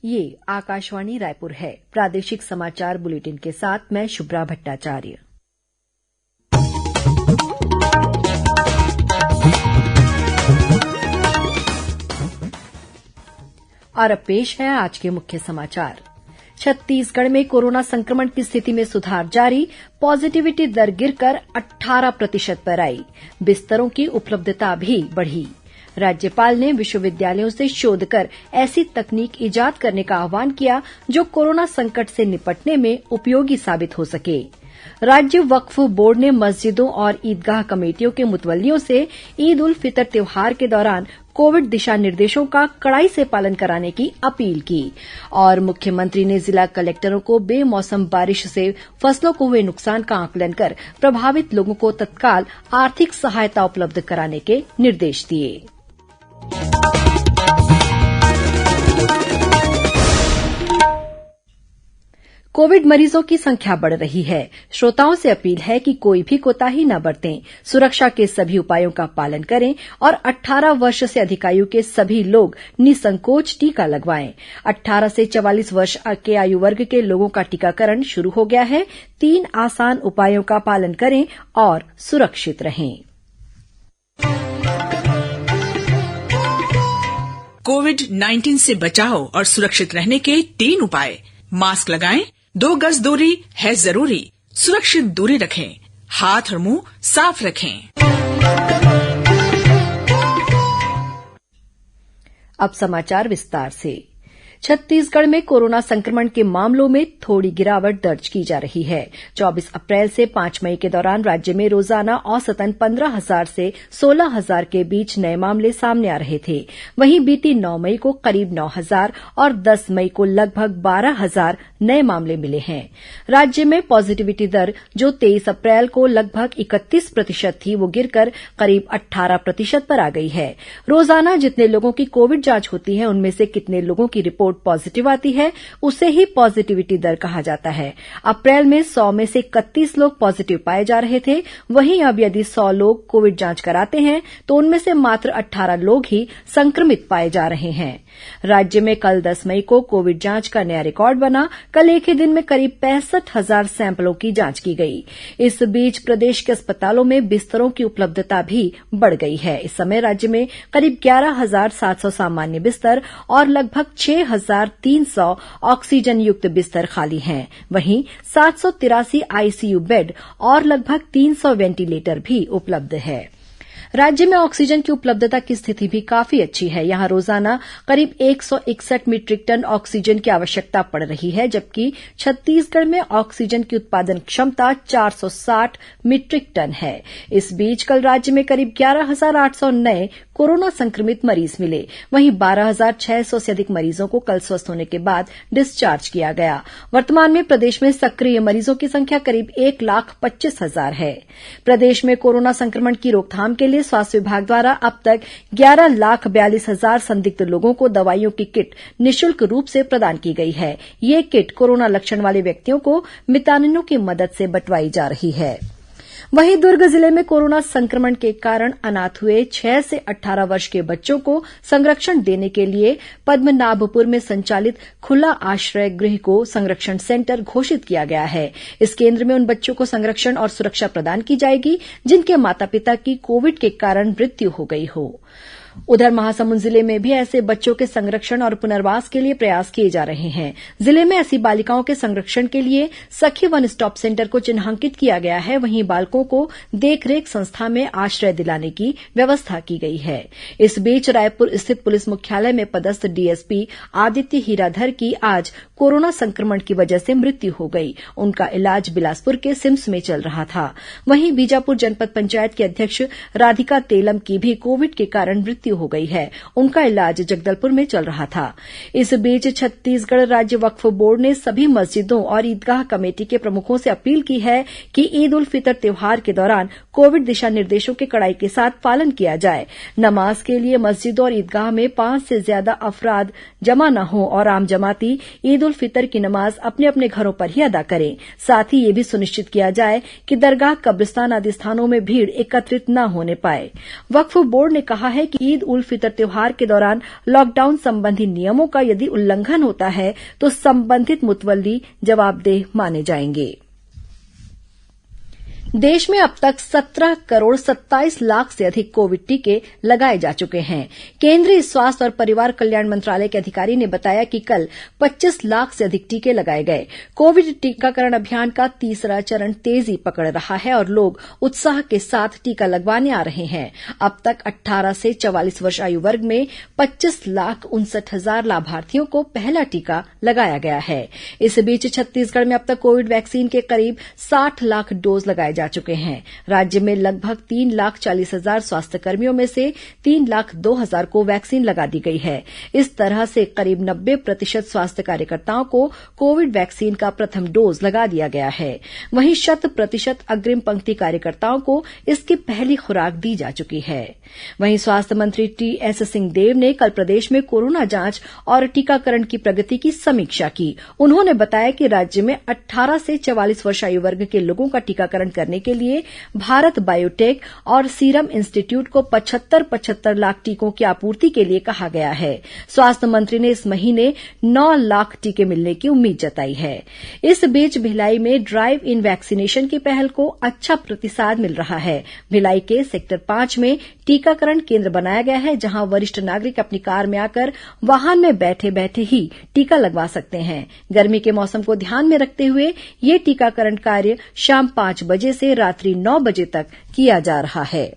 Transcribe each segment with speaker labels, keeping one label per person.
Speaker 1: ये आकाशवाणी रायपुर है। प्रादेशिक समाचार बुलेटिन के साथ मैं शुभ्रा भट्टाचार्य। और अब पेश है आज के मुख्य समाचार। छत्तीसगढ़ में कोरोना संक्रमण की स्थिति में सुधार जारी। पॉजिटिविटी दर गिरकर 18% पर आई। बिस्तरों की उपलब्धता भी बढ़ी। राज्यपाल ने विश्वविद्यालयों से शोध कर ऐसी तकनीक इजाद करने का आह्वान किया जो कोरोना संकट से निपटने में उपयोगी साबित हो सके। राज्य वक्फ बोर्ड ने मस्जिदों और ईदगाह कमेटियों के मुतवल्लियों से ईद उल फितर त्योहार के दौरान कोविड दिशा निर्देशों का कड़ाई से पालन कराने की अपील की। और मुख्यमंत्री ने जिला कलेक्टरों को बेमौसम बारिश से फसलों को हुए नुकसान का आकलन कर प्रभावित लोगों को तत्काल आर्थिक सहायता उपलब्ध कराने के निर्देश दिए। कोविड मरीजों की संख्या बढ़ रही है। श्रोताओं से अपील है कि कोई भी कोताही न बरतें, सुरक्षा के सभी उपायों का पालन करें और 18 वर्ष से अधिक आयु के सभी लोग निसंकोच टीका लगवाएं। 18 से 44 वर्ष के आयु वर्ग के लोगों का टीकाकरण शुरू हो गया है। 3 आसान उपायों का पालन करें और सुरक्षित रहें।
Speaker 2: कोविड-19 से बचाव और सुरक्षित रहने के 3 उपाय। मास्क लगाएं, 2 गज दूरी है जरूरी, सुरक्षित दूरी रखें, हाथ और मुंह साफ रखें।
Speaker 1: अब समाचार विस्तार से। छत्तीसगढ़ में कोरोना संक्रमण के मामलों में थोड़ी गिरावट दर्ज की जा रही है। 24 अप्रैल से 5 मई के दौरान राज्य में रोजाना औसतन 15,000 से 16,000 के बीच नए मामले सामने आ रहे थे। वहीं बीती 9 मई को करीब 9,000 और 10 मई को लगभग 12,000 नए मामले मिले हैं। राज्य में पॉजिटिविटी दर जो 23 अप्रैल को लगभग 31% थी, वो गिरकर करीब 18% पर आ गई है। रोजाना जितने लोगों की कोविड जांच होती है, उनमें से कितने लोगों की रिपोर्ट पॉजिटिव आती है, उसे ही पॉजिटिविटी दर कहा जाता है। अप्रैल में 100 में से 31 लोग पॉजिटिव पाए जा रहे थे। वहीं अब यदि 100 लोग कोविड जांच कराते हैं तो उनमें से मात्र 18 लोग ही संक्रमित पाए जा रहे हैं। राज्य में कल 10 मई को कोविड जांच का नया रिकॉर्ड बना। कल एक ही दिन में करीब 65,000 सैंपलों की जांच की गई। इस बीच प्रदेश के अस्पतालों में बिस्तरों की उपलब्धता भी बढ़ गई है। इस समय राज्य में करीब 11,700 सामान्य बिस्तर और लगभग 6,300 ऑक्सीजन युक्त बिस्तर खाली हैं। वहीं 783 आईसीयू बेड और लगभग 300 वेंटिलेटर भी उपलब्ध है। राज्य में ऑक्सीजन की उपलब्धता की स्थिति भी काफी अच्छी है। यहां रोजाना करीब 161 मीट्रिक टन ऑक्सीजन की आवश्यकता पड़ रही है, जबकि छत्तीसगढ़ में ऑक्सीजन की उत्पादन क्षमता 460 मीट्रिक टन है। इस बीच कल राज्य में करीब 11,800 नए कोरोना संक्रमित मरीज मिले। वहीं 12,600 से अधिक मरीजों को कल स्वस्थ होने के बाद डिस्चार्ज किया गया। वर्तमान में प्रदेश में सक्रिय मरीजों की संख्या करीब 1,25,000 है। प्रदेश में कोरोना संक्रमण की रोकथाम के लिए स्वास्थ्य विभाग द्वारा अब तक 11,42,000 संदिग्ध लोगों को दवाइयों की किट निःशुल्क रूप से प्रदान की गई है। ये किट कोरोना लक्षण वाले व्यक्तियों को मितानिनों की मदद से बंटवाई जा रही है। वहीं दुर्ग जिले में कोरोना संक्रमण के कारण अनाथ हुए 6 से 18 वर्ष के बच्चों को संरक्षण देने के लिए पद्मनाभपुर में संचालित खुला आश्रय गृह को संरक्षण सेंटर घोषित किया गया है। इस केंद्र में उन बच्चों को संरक्षण और सुरक्षा प्रदान की जाएगी जिनके माता पिता की कोविड के कारण मृत्यु हो गई हो। उधर महासमुंद जिले में भी ऐसे बच्चों के संरक्षण और पुनर्वास के लिए प्रयास किए जा रहे हैं। जिले में ऐसी बालिकाओं के संरक्षण के लिए सखी वन स्टॉप सेंटर को चिन्हांकित किया गया है। वहीं बालकों को देखरेख संस्था में आश्रय दिलाने की व्यवस्था की गई है। इस बीच रायपुर स्थित पुलिस मुख्यालय में पदस्थ डीएसपी आदित्य हीराधर की आज कोरोना संक्रमण की वजह से मृत्यु हो गई। उनका इलाज बिलासपुर के सिम्स में चल रहा था। वहीं बीजापुर जनपद पंचायत के अध्यक्ष राधिका तेलम की भी कोविड के कारण मृत्यु हो गई है। उनका इलाज जगदलपुर में चल रहा था। इस बीच छत्तीसगढ़ राज्य वक्फ बोर्ड ने सभी मस्जिदों और ईदगाह कमेटी के प्रमुखों से अपील की है कि ईद उल फितर त्योहार के दौरान कोविड दिशा निर्देशों के कड़ाई के साथ पालन किया जाए। नमाज के लिए मस्जिदों और ईदगाह में 5 से ज्यादा अफराद जमा न हो और आम जमाती ईद उल फितर की नमाज अपने अपने घरों पर ही अदा करें। साथ ही यह भी सुनिश्चित किया जाए कि दरगाह, कब्रिस्तान आदि स्थानों में भीड़ एकत्रित न होने पाए। वक्फ बोर्ड ने कहा है कि ईद उल फितर त्योहार के दौरान लॉकडाउन संबंधी नियमों का यदि उल्लंघन होता है तो संबंधित मुतवल्ली जवाबदेह माने जाएंगे। देश में अब तक 17 करोड़ 27 लाख से अधिक कोविड टीके लगाए जा चुके हैं। केंद्रीय स्वास्थ्य और परिवार कल्याण मंत्रालय के अधिकारी ने बताया कि कल 25 लाख से अधिक टीके लगाए गए। कोविड टीकाकरण अभियान का तीसरा चरण तेजी पकड़ रहा है और लोग उत्साह के साथ टीका लगवाने आ रहे हैं। अब तक 18 से 44 वर्ष आयु वर्ग में 25,59,000 लाभार्थियों को पहला टीका लगाया गया है। इस बीच छत्तीसगढ़ में अब तक कोविड वैक्सीन के करीब 60 लाख डोज लगाए जा चुके हैं। राज्य में लगभग 3,40,000 स्वास्थ्यकर्मियों में से 3,02,000 को वैक्सीन लगा दी गई है। इस तरह से करीब 90% स्वास्थ्य कार्यकर्ताओं को कोविड वैक्सीन का प्रथम डोज लगा दिया गया है। वहीं 100% अग्रिम पंक्ति कार्यकर्ताओं को इसकी पहली खुराक दी जा चुकी है। वहीं स्वास्थ्य मंत्री टीएस सिंहदेव ने कल प्रदेश में कोरोना जांच और टीकाकरण की प्रगति की समीक्षा की। उन्होंने बताया कि राज्य में 18 से 44 वर्ष आयु वर्ग के लोगों का टीकाकरण करने के लिए भारत बायोटेक और सीरम इंस्टीट्यूट को 75 लाख टीकों की आपूर्ति के लिए कहा गया है। स्वास्थ्य मंत्री ने इस महीने 9 लाख टीके मिलने की उम्मीद जताई है। इस बीच भिलाई में ड्राइव इन वैक्सीनेशन की पहल को अच्छा प्रतिसाद मिल रहा है। भिलाई के सेक्टर 5 में टीकाकरण केंद्र बनाया गया है, जहां वरिष्ठ नागरिक अपनी कार में आकर वाहन में बैठे बैठे ही टीका लगवा सकते हैं। गर्मी के मौसम को ध्यान में रखते हुए ये टीकाकरण कार्य शाम 5 बजे से रात्रि 9 बजे तक किया जा रहा है।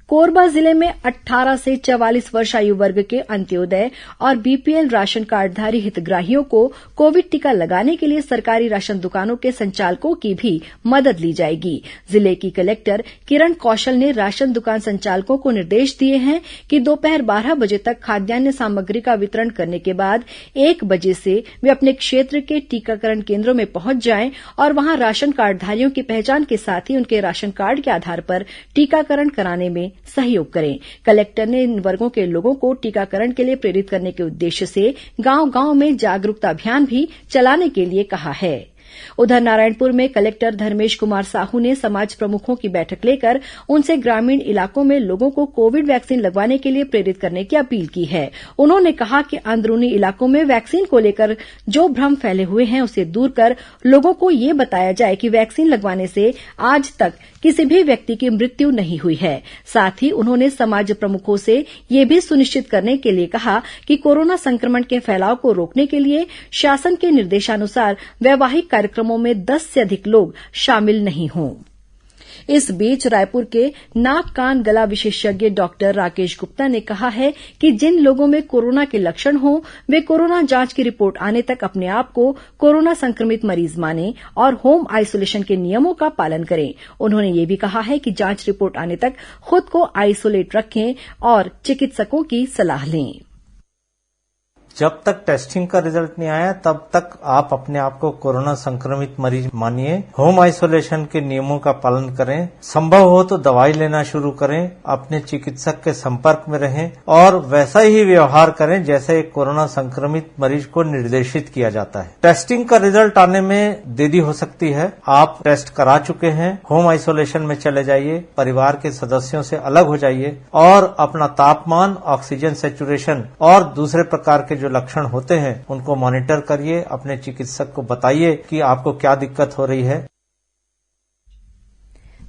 Speaker 1: कोरबा जिले में 18 से 44 वर्ष आयु वर्ग के अंत्योदय और बीपीएल राशन कार्डधारी हितग्राहियों को कोविड टीका लगाने के लिए सरकारी राशन दुकानों के संचालकों की भी मदद ली जाएगी। जिले की कलेक्टर किरण कौशल ने राशन दुकान संचालकों को निर्देश दिए हैं कि दोपहर 12 बजे तक खाद्यान्न सामग्री का वितरण करने के बाद 1 बजे से वे अपने क्षेत्र के टीकाकरण केंद्रों में पहुंच जाएं और वहां राशन कार्डधारियों की पहचान के साथ ही उनके राशन कार्ड के आधार पर टीकाकरण कराने में सहयोग करें। कलेक्टर ने इन वर्गों के लोगों को टीकाकरण के लिए प्रेरित करने के उद्देश्य से गांव-गांव में जागरूकता अभियान भी चलाने के लिए कहा है। उधर नारायणपुर में कलेक्टर धर्मेश कुमार साहू ने समाज प्रमुखों की बैठक लेकर उनसे ग्रामीण इलाकों में लोगों को कोविड वैक्सीन लगवाने के लिए प्रेरित करने की अपील की है। उन्होंने कहा कि अंदरूनी इलाकों में वैक्सीन को लेकर जो भ्रम फैले हुए हैं उसे दूर कर लोगों को ये बताया जाए कि वैक्सीन लगवाने से आज तक किसी भी व्यक्ति की मृत्यु नहीं हुई है। साथ ही उन्होंने समाज प्रमुखों से यह भी सुनिश्चित करने के लिए कहा कि कोरोना संक्रमण के फैलाव को रोकने के लिए शासन के निर्देशानुसार वैवाहिक कार्यक्रमों में 10 से अधिक लोग शामिल नहीं हों। इस बीच रायपुर के नाक कान गला विशेषज्ञ डॉक्टर राकेश गुप्ता ने कहा है कि जिन लोगों में कोरोना के लक्षण हों वे कोरोना जांच की रिपोर्ट आने तक अपने आप को कोरोना संक्रमित मरीज मानें और होम आइसोलेशन के नियमों का पालन करें। उन्होंने ये भी कहा है कि जांच रिपोर्ट आने तक खुद को आइसोलेट रखें और चिकित्सकों की सलाह लें।
Speaker 3: जब तक टेस्टिंग का रिजल्ट नहीं आया तब तक आप अपने आप को कोरोना संक्रमित मरीज मानिए। होम आइसोलेशन के नियमों का पालन करें। संभव हो तो दवाई लेना शुरू करें। अपने चिकित्सक के संपर्क में रहें और वैसा ही व्यवहार करें जैसे एक कोरोना संक्रमित मरीज को निर्देशित किया जाता है। टेस्टिंग का रिजल्ट आने में देरी हो सकती है। आप टेस्ट करा चुके हैं, होम आइसोलेशन में चले जाइए, परिवार के सदस्यों से अलग हो जाइए और अपना तापमान, ऑक्सीजन सैचुरेशन और दूसरे प्रकार के जो लक्षण होते हैं उनको मॉनिटर करिए। अपने चिकित्सक को बताइए कि आपको क्या दिक्कत हो रही है।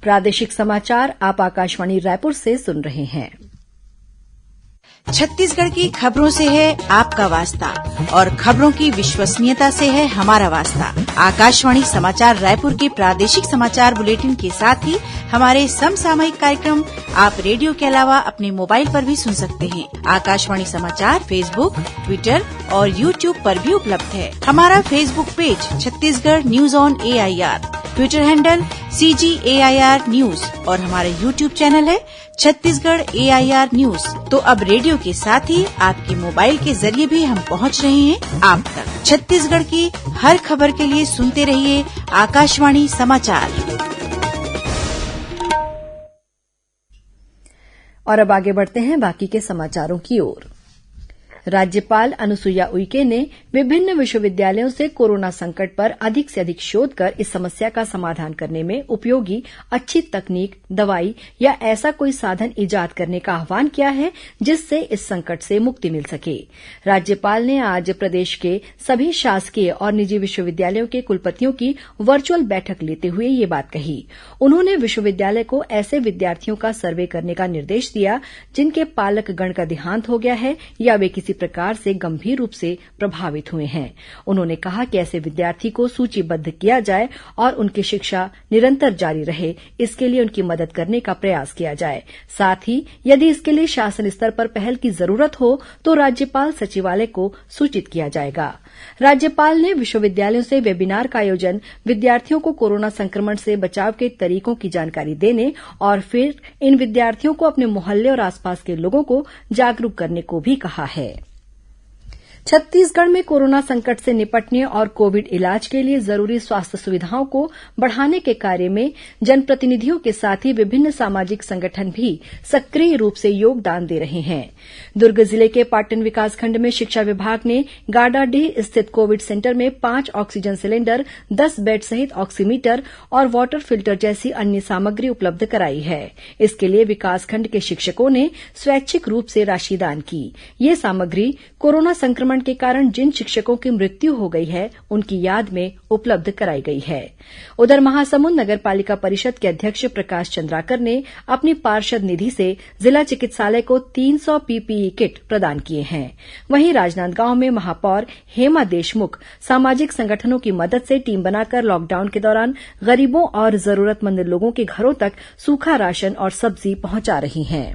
Speaker 1: प्रादेशिक समाचार आप आकाशवाणी रायपुर से सुन रहे हैं।
Speaker 4: छत्तीसगढ़ की खबरों से है आपका वास्ता और खबरों की विश्वसनीयता से है हमारा वास्ता। आकाशवाणी समाचार रायपुर के प्रादेशिक समाचार बुलेटिन के साथ ही हमारे समसामयिक कार्यक्रम आप रेडियो के अलावा अपने मोबाइल पर भी सुन सकते हैं। आकाशवाणी समाचार फेसबुक, ट्विटर और यूट्यूब पर भी उपलब्ध है। हमारा Facebook page Chhattisgarh news on AIR, Twitter handle CGAIR news और हमारा यूट्यूब चैनल है छत्तीसगढ़ AIR न्यूज। तो अब रेडियो के साथ ही आपके मोबाइल के जरिए भी हम पहुंच रहे हैं आप तक। छत्तीसगढ़ की हर खबर के लिए सुनते रहिए आकाशवाणी समाचार।
Speaker 1: और अब आगे बढ़ते हैं बाकी के समाचारों की ओर। राज्यपाल अनुसुईया उइके ने विभिन्न विश्वविद्यालयों से कोरोना संकट पर अधिक से अधिक शोध कर इस समस्या का समाधान करने में उपयोगी अच्छी तकनीक, दवाई या ऐसा कोई साधन इजाद करने का आह्वान किया है जिससे इस संकट से मुक्ति मिल सके। राज्यपाल ने आज प्रदेश के सभी शासकीय और निजी विश्वविद्यालयों के कुलपतियों की वर्चुअल बैठक लेते हुए ये बात कही। उन्होंने विश्वविद्यालय को ऐसे विद्यार्थियों का सर्वे करने का निर्देश दिया जिनके पालकगण का देहांत हो गया है या वे किसी प्रकार से गंभीर रूप से प्रभावित हुए हैं। उन्होंने कहा कि ऐसे विद्यार्थी को सूचीबद्ध किया जाए और उनकी शिक्षा निरंतर जारी रहे, इसके लिए उनकी मदद करने का प्रयास किया जाए। साथ ही यदि इसके लिए शासन स्तर पर पहल की जरूरत हो तो राज्यपाल सचिवालय को सूचित किया जाएगा। राज्यपाल ने विश्वविद्यालयों से वेबिनार का आयोजन विद्यार्थियों को कोरोना संक्रमण से बचाव के तरीकों की जानकारी देने और फिर इन विद्यार्थियों को अपने मोहल्ले और आसपास के लोगों को जागरूक करने को भी कहा है। छत्तीसगढ़ में कोरोना संकट से निपटने और कोविड इलाज के लिए जरूरी स्वास्थ्य सुविधाओं को बढ़ाने के कार्य में जनप्रतिनिधियों के साथ ही विभिन्न सामाजिक संगठन भी सक्रिय रूप से योगदान दे रहे हैं। दुर्ग जिले के पाटन विकासखंड में शिक्षा विभाग ने गाडाडीह स्थित कोविड सेंटर में 5 ऑक्सीजन सिलेंडर, 10 बेड सहित ऑक्सीमीटर और वाटर फिल्टर जैसी अन्य सामग्री उपलब्ध कराई है। इसके लिए विकासखंड के शिक्षकों ने स्वैच्छिक रूप से राशि दान की। ये सामग्री कोरोना संक्रमण के कारण जिन शिक्षकों की मृत्यु हो गई है उनकी याद में उपलब्ध कराई गई है। उधर महासमुंद नगर पालिका परिषद के अध्यक्ष प्रकाश चंद्राकर ने अपनी पार्षद निधि से जिला चिकित्सालय को 300 पीपीई किट प्रदान किए हैं। वहीं राजनांदगांव में महापौर हेमा देशमुख सामाजिक संगठनों की मदद से टीम बनाकर लॉकडाउन के दौरान गरीबों और जरूरतमंद लोगों के घरों तक सूखा राशन और सब्जी पहुंचा रही हैं।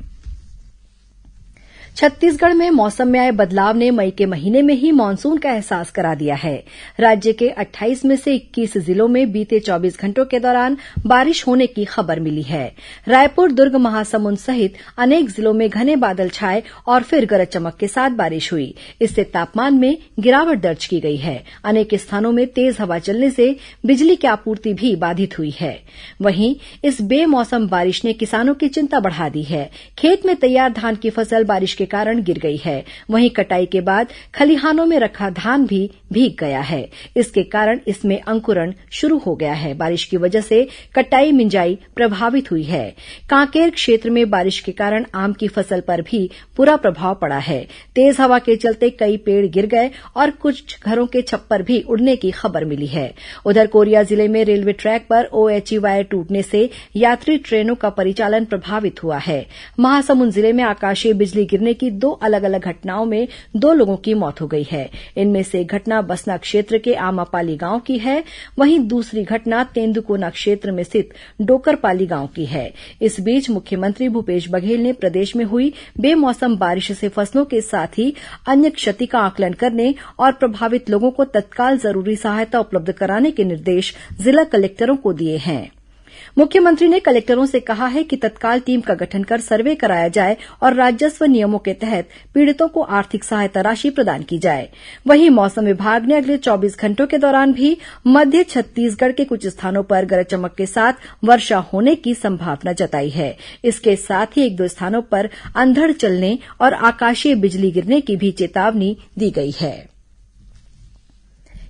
Speaker 1: छत्तीसगढ़ में मौसम में आए बदलाव ने मई के महीने में ही मानसून का एहसास करा दिया है। राज्य के 28 में से 21 जिलों में बीते 24 घंटों के दौरान बारिश होने की खबर मिली है। रायपुर, दुर्ग, महासमुंद सहित अनेक जिलों में घने बादल छाए और फिर गरज चमक के साथ बारिश हुई। इससे तापमान में गिरावट दर्ज की गई है। अनेक स्थानों में तेज हवा चलने से बिजली की आपूर्ति भी बाधित हुई है। वहीं इस बेमौसम बारिश ने किसानों की चिंता बढ़ा दी है। खेत में तैयार धान की फसल बारिश के कारण गिर गई है। वहीं कटाई के बाद खलिहानों में रखा धान भी भीग गया है। इसके कारण इसमें अंकुरण शुरू हो गया है। बारिश की वजह से कटाई मिंजाई प्रभावित हुई है। कांकेर क्षेत्र में बारिश के कारण आम की फसल पर भी बुरा प्रभाव पड़ा है। तेज हवा के चलते कई पेड़ गिर गए और कुछ घरों के छप्पर भी उड़ने की खबर मिली है। उधर कोरिया जिले में रेलवे ट्रैक पर ओएचई वायर टूटने से यात्री ट्रेनों का परिचालन प्रभावित हुआ है। महासमुंद जिले में आकाशीय बिजली गिरने की 2 अलग अलग घटनाओं में 2 लोगों की मौत हो गई है। इनमें से एक घटना बसना क्षेत्र के आमापाली गांव की है। वहीं दूसरी घटना तेंदुकोना क्षेत्र में स्थित डोकरपाली गांव की है। इस बीच मुख्यमंत्री भूपेश बघेल ने प्रदेश में हुई बेमौसम बारिश से फसलों के साथ ही अन्य क्षति का आकलन करने और प्रभावित लोगों को तत्काल जरूरी सहायता उपलब्ध कराने के निर्देश जिला कलेक्टरों को दिए हैं। मुख्यमंत्री ने कलेक्टरों से कहा है कि तत्काल टीम का गठन कर सर्वे कराया जाए और राजस्व नियमों के तहत पीड़ितों को आर्थिक सहायता राशि प्रदान की जाए। वहीं मौसम विभाग ने अगले 24 घंटों के दौरान भी मध्य छत्तीसगढ़ के कुछ स्थानों पर गरज चमक के साथ वर्षा होने की संभावना जताई है। इसके साथ ही 1-2 स्थानों पर अंधड़ चलने और आकाशीय बिजली गिरने की भी चेतावनी दी गई है।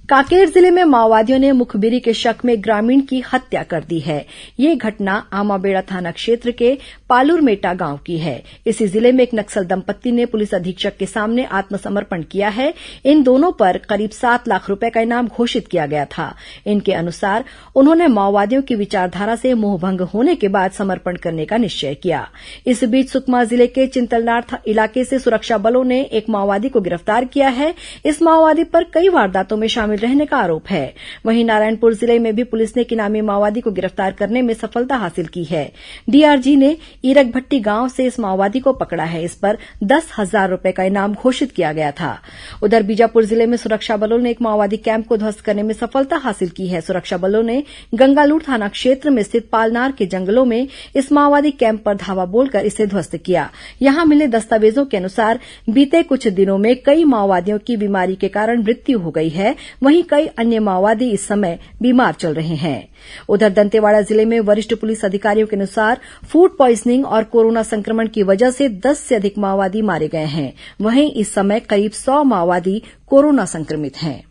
Speaker 1: कांकेर जिले में माओवादियों ने मुखबिरी के शक में ग्रामीण की हत्या कर दी है। यह घटना आमाबेड़ा थाना क्षेत्र के पालुरमेटा गांव की है। इसी जिले में एक नक्सल दंपत्ति ने पुलिस अधीक्षक के सामने आत्मसमर्पण किया है। इन दोनों पर करीब 7 लाख रुपए का इनाम घोषित किया गया था। इनके अनुसार उन्होंने माओवादियों की विचारधारा से मोहभंग होने के बाद समर्पण करने का निश्चय किया। इस बीच सुकमा जिले के चिंतलनार इलाके से सुरक्षा बलों ने एक माओवादी को गिरफ्तार किया है। इस माओवादी पर कई वारदातों में शामिल रहने का आरोप है। वहीं नारायणपुर जिले में भी पुलिस ने एक इनामी माओवादी को गिरफ्तार करने में सफलता हासिल की है। डीआरजी ने ईरकभट्टी गांव से इस माओवादी को पकड़ा है। इस पर 10,000 रुपए का इनाम घोषित किया गया था। उधर बीजापुर जिले में सुरक्षा बलों ने एक माओवादी कैंप को ध्वस्त करने में सफलता हासिल की है। सुरक्षा बलों ने गंगालूर थाना क्षेत्र में स्थित पालनार के जंगलों में इस माओवादी कैंप पर धावा बोलकर इसे ध्वस्त किया। यहां मिले दस्तावेजों के अनुसार बीते कुछ दिनों में कई माओवादियों की बीमारी के कारण मृत्यु हो गई है। वहीं कई अन्य माओवादी इस समय बीमार चल रहे हैं। उधर दंतेवाड़ा जिले में वरिष्ठ पुलिस अधिकारियों के अनुसार फूड पॉइजनिंग और कोरोना संक्रमण की वजह से 10 से अधिक माओवादी मारे गए हैं। वहीं इस समय करीब 100 माओवादी कोरोना संक्रमित हैं।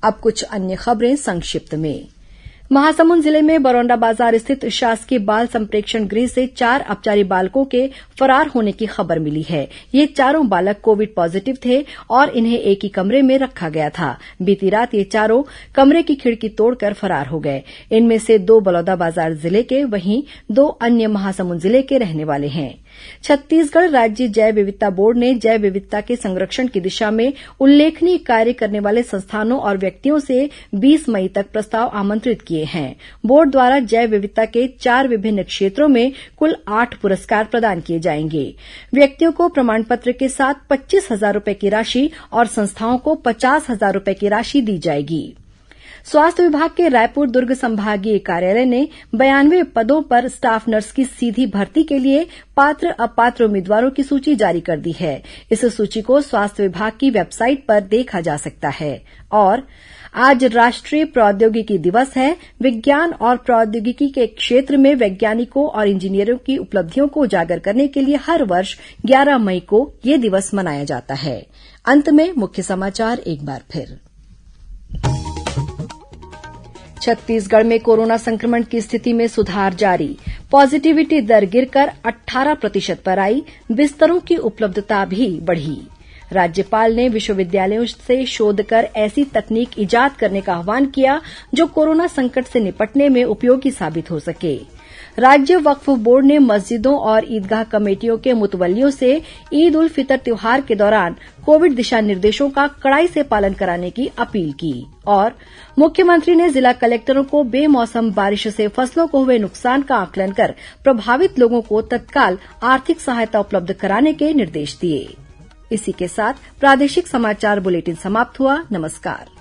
Speaker 1: अब कुछ अन्य खबरें संक्षिप्त में। महासमुंद जिले में बरौंडा बाजार स्थित शासकीय बाल संप्रेक्षण गृह से 4 अपचारी बालकों के फरार होने की खबर मिली है। ये चारों बालक कोविड पॉजिटिव थे और इन्हें एक ही कमरे में रखा गया था। बीती रात ये चारों कमरे की खिड़की तोड़कर फरार हो गए। इनमें से 2 बलौदाबाजार जिले के, वहीं 2 अन्य महासमुंद जिले के रहने वाले हैं। छत्तीसगढ़ राज्य जैव विविधता बोर्ड ने जैव विविधता के संरक्षण की दिशा में उल्लेखनीय कार्य करने वाले संस्थानों और व्यक्तियों से 20 मई तक प्रस्ताव आमंत्रित किए हैं। बोर्ड द्वारा जैव विविधता के 4 विभिन्न क्षेत्रों में कुल 8 पुरस्कार प्रदान किए जाएंगे। व्यक्तियों को प्रमाण पत्र के साथ 25,000 रूपये की राशि और संस्थाओं को 50,000 रूपये की राशि दी जाएगी। स्वास्थ्य विभाग के रायपुर दुर्ग संभागीय कार्यालय ने 92 पदों पर स्टाफ नर्स की सीधी भर्ती के लिए पात्र अपात्र उम्मीदवारों की सूची जारी कर दी है। इस सूची को स्वास्थ्य विभाग की वेबसाइट पर देखा जा सकता है। और आज राष्ट्रीय प्रौद्योगिकी दिवस है। विज्ञान और प्रौद्योगिकी के क्षेत्र में वैज्ञानिकों और इंजीनियरों की उपलब्धियों को उजागर करने के लिए हर वर्ष 11 मई को यह दिवस मनाया जाता है। अंत में मुख्य समाचार एक बार फिर। छत्तीसगढ़ में कोरोना संक्रमण की स्थिति में सुधार जारी। पॉजिटिविटी दर गिरकर 18% पर आई। बिस्तरों की उपलब्धता भी बढ़ी। राज्यपाल ने विश्वविद्यालयों से शोध कर ऐसी तकनीक ईजाद करने का आह्वान किया जो कोरोना संकट से निपटने में उपयोगी साबित हो सके। राज्य वक्फ बोर्ड ने मस्जिदों और ईदगाह कमेटियों के मुतवल्लियों से ईद उल फितर त्योहार के दौरान कोविड दिशा निर्देशों का कड़ाई से पालन कराने की अपील की। और मुख्यमंत्री ने जिला कलेक्टरों को बेमौसम बारिश से फसलों को हुए नुकसान का आकलन कर प्रभावित लोगों को तत्काल आर्थिक सहायता उपलब्ध कराने के निर्देश दिए। इसी के साथ प्रादेशिक समाचार बुलेटिन समाप्त हुआ। नमस्कार।